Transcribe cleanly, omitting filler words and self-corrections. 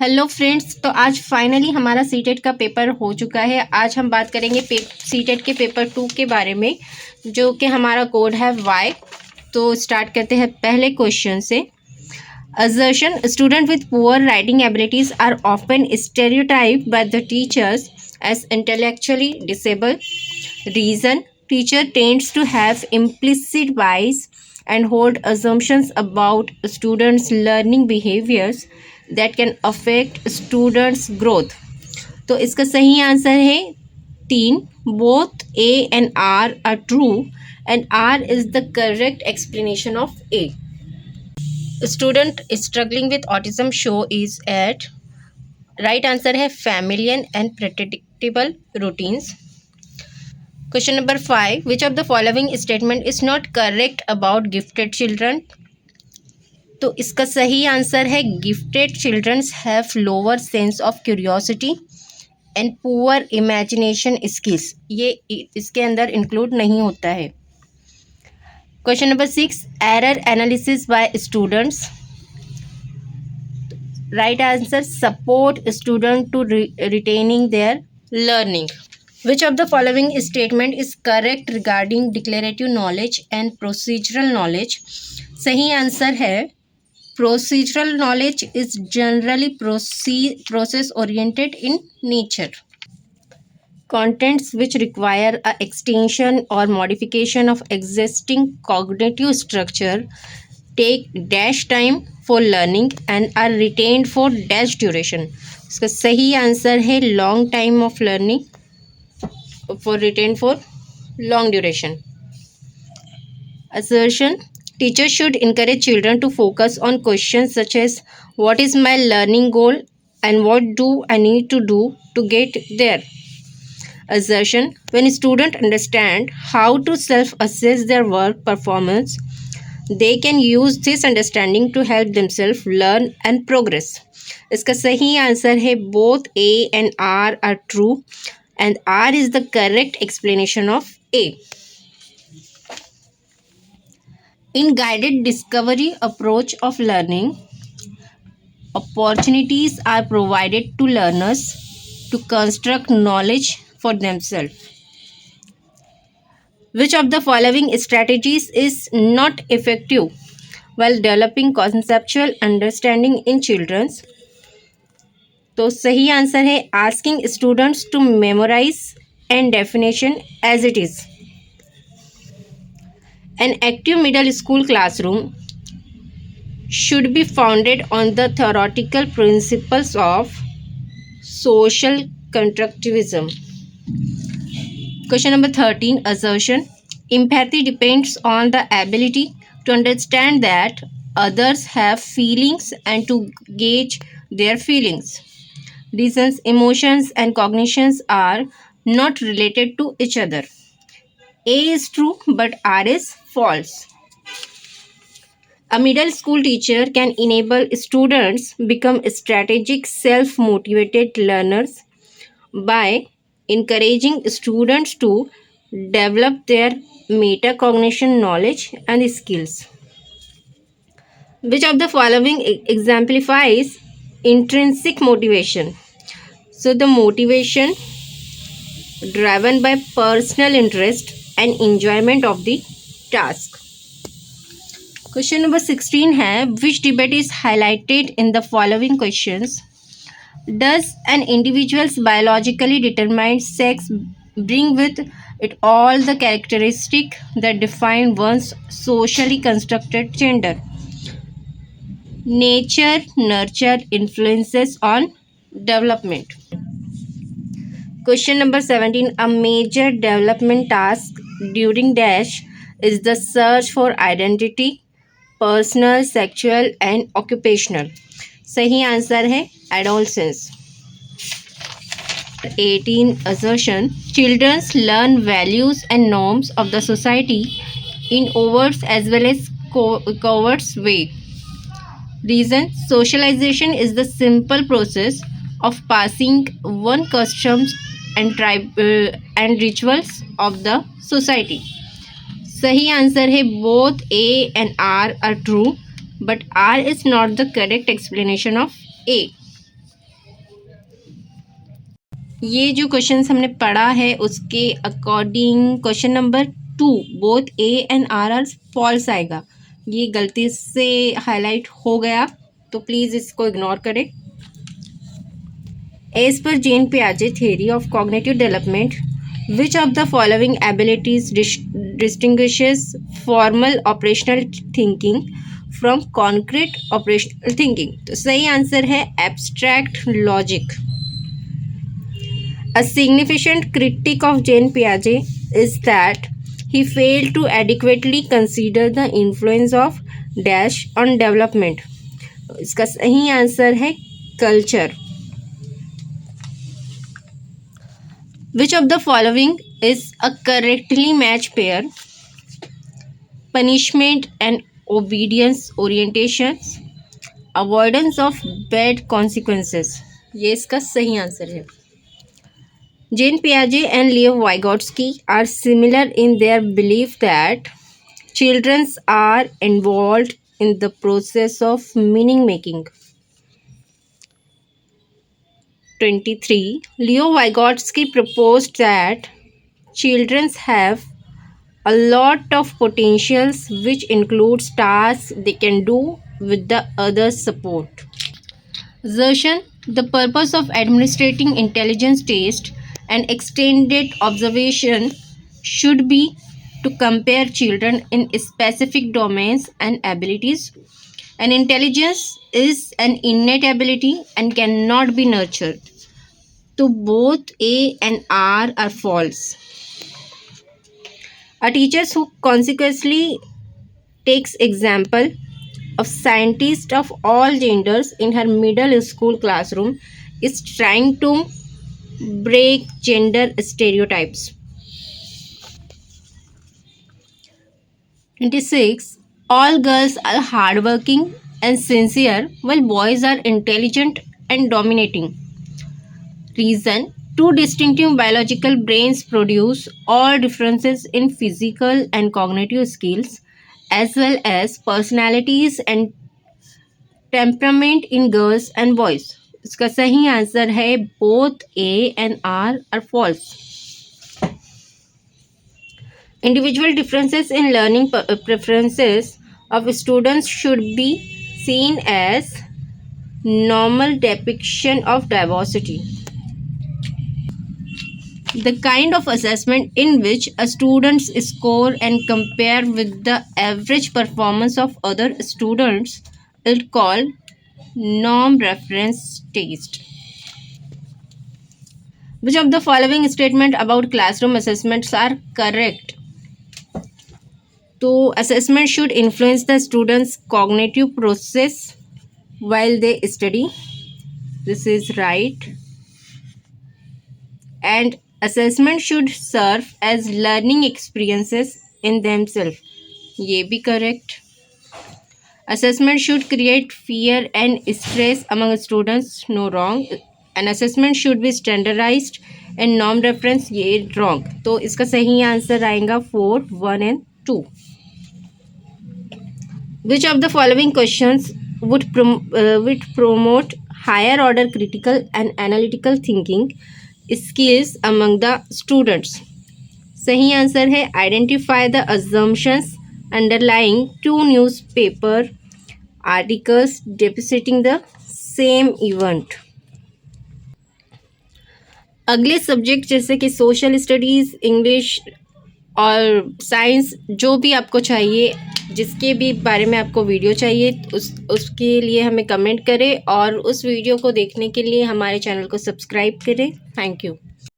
Hello friends, तो आज finally हमारा सीटेट का पेपर हो चुका है। आज हम बात करेंगे सीटेट के पेपर 2 के बारे में, जो कि हमारा कोड है वाई। तो स्टार्ट करते हैं पहले क्वेश्चन से। Assertion, student with poor writing abilities are often stereotyped by the teachers as intellectually disable. Reason, teacher tends to have implicit bias and hold assumptions about students' learning behaviors that can affect students' growth। तो इसका सही answer है 3। Both A and R are true and R is the correct explanation of A। Student struggling with autism show is at right answer है familiar and predictable routines। Question number 5. Which of the following statement is not correct about gifted children? तो इसका सही answer है gifted childrens have lower sense of curiosity and poor imagination skills. ये इसके अंदर include नहीं होता है। Question number 6. Error analysis by students. Right answer support student to retaining their learning. Which of the following statement is correct regarding declarative knowledge and procedural knowledge? सही answer है procedural knowledge is generally process oriented in nature. Contents which require a extension or modification of existing cognitive structure take dash time for learning and are retained for dash duration. इसका सही answer है long time of learning for retained for long duration. Assertion, teachers should encourage children to focus on questions such as what is my learning goal and what do I need to do to get there. Assertion, when students understand how to self-assess their work performance, they can use this understanding to help themselves learn and progress. इसका सही answer है both A and R are true and R is the correct explanation of A. In guided discovery approach of learning, opportunities are provided to learners to construct knowledge for themselves. Which of the following strategies is not effective while developing conceptual understanding in children? तो सही answer है asking students to memorise and definition as it is. An active middle school classroom should be founded on the theoretical principles of social constructivism. Question number 13. Assertion, empathy depends on the ability to understand that others have feelings and to gauge their feelings. Reasons, emotions and cognitions are not related to each other. A is true but R is false. A middle school teacher can enable students become strategic self-motivated learners by encouraging students to develop their metacognition knowledge and skills. Which of the following exemplifies intrinsic motivation? So the motivation driven by personal interest and enjoyment of the task. Question number 16 है which debate is highlighted in the following questions? Does an individual's biologically determined sex bring with it all the characteristics that define one's socially constructed gender? Nature, nurture influences on development. Question number 17. A major development task during dash is the search for identity, personal, sexual and occupational. सही answer है adolescence. 18. Assertion, children learn values and norms of the society in overt as well as covert way. Reason, socialization is the simple process of passing one customs and rituals of the society. सही answer है both A and R are true but R is not the correct explanation of A. ये जो questions हमने पढ़ा है उसके according question number 2 both A and R false आएगा। ये गलती से हाईलाइट हो गया तो प्लीज़ इसको इग्नोर करें। एज पर जेन पियाजे theory of cognitive development, which of the following abilities distinguishes formal operational thinking from concrete operational thinking? तो सही आंसर है abstract logic. A significant critique of Jean Piaget is that he failed to adequately consider the influence of dash on development. इसका सही answer है culture. Which of the following is a correctly matched pair? Punishment and obedience orientations, avoidance of bad consequences. ये इसका सही answer है। Jean Piaget and Leo Vygotsky are similar in their belief that children are involved in the process of meaning making. 23. Leo Vygotsky proposed that children have a lot of potentials which includes tasks they can do with the others' support. Assertion: the purpose of administrating intelligence test and extended observation should be to compare children in specific domains and abilities. And intelligence is an innate ability and cannot be nurtured. So both A and R are false. A teacher who consequently takes example of scientists of all genders in her middle school classroom is trying to break gender stereotypes. 26. All girls are hardworking and sincere while boys are intelligent and dominating. Reason: two distinctive biological brains produce all differences in physical and cognitive skills as well as personalities and temperament in girls and boys. इसका सही answer है both A and R are false. Individual differences in learning preferences of students should be seen as normal depiction of diversity. The kind of assessment in which a students score and compare with the average performance of other students is called norm reference test. Which of the following statement about classroom assessments are correct? तो assessment should influence the students' cognitive process while they study. This is right. And assessment should serve as learning experiences in themselves. ये भी correct. Assessment should create fear and stress among students. No, wrong. An assessment should be standardized and norm reference. ये wrong. तो इसका सही answer आएगा 4, 1 and 2. Which of the following questions would promote higher order critical and analytical thinking skills among the students? सही answer है identify the assumptions underlying two newspaper articles depicting the same event. अगले subject जैसे कि social studies, English और science, जो भी आपको चाहिए, जिसके भी बारे में आपको वीडियो चाहिए, उसके लिए हमें कमेंट करें और उस वीडियो को देखने के लिए हमारे चैनल को सब्सक्राइब करें। Thank you.